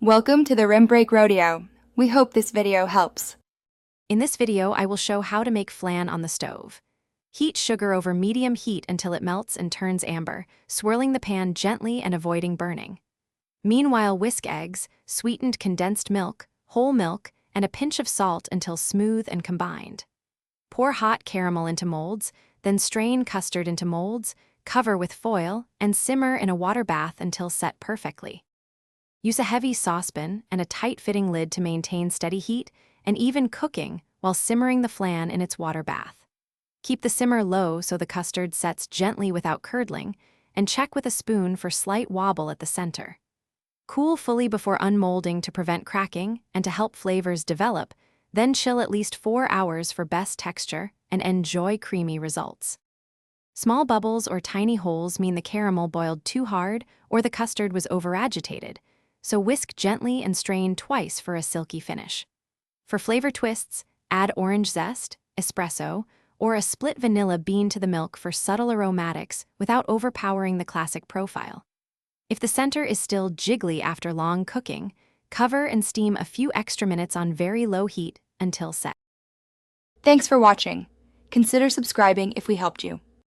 Welcome to the Rim Break Rodeo. We hope this video helps. In this video, I will show how to make flan on the stove. Heat sugar over medium heat until it melts and turns amber, swirling the pan gently and avoiding burning. Meanwhile, whisk eggs, sweetened condensed milk, whole milk, and a pinch of salt until smooth and combined. Pour hot caramel into molds, then strain custard into molds, cover with foil, and simmer in a water bath until set perfectly. Use a heavy saucepan and a tight-fitting lid to maintain steady heat and even cooking while simmering the flan in its water bath. Keep the simmer low so the custard sets gently without curdling, and check with a spoon for slight wobble at the center. Cool fully before unmolding to prevent cracking and to help flavors develop, then chill at least 4 hours for best texture and enjoy creamy results. Small bubbles or tiny holes mean the caramel boiled too hard or the custard was over-agitated, so whisk gently and strain twice for a silky finish. For flavor twists, add orange zest, espresso, or a split vanilla bean to the milk for subtle aromatics without overpowering the classic profile. If the center is still jiggly after long cooking, cover and steam a few extra minutes on very low heat until set. Thanks for watching. Consider subscribing if we helped you.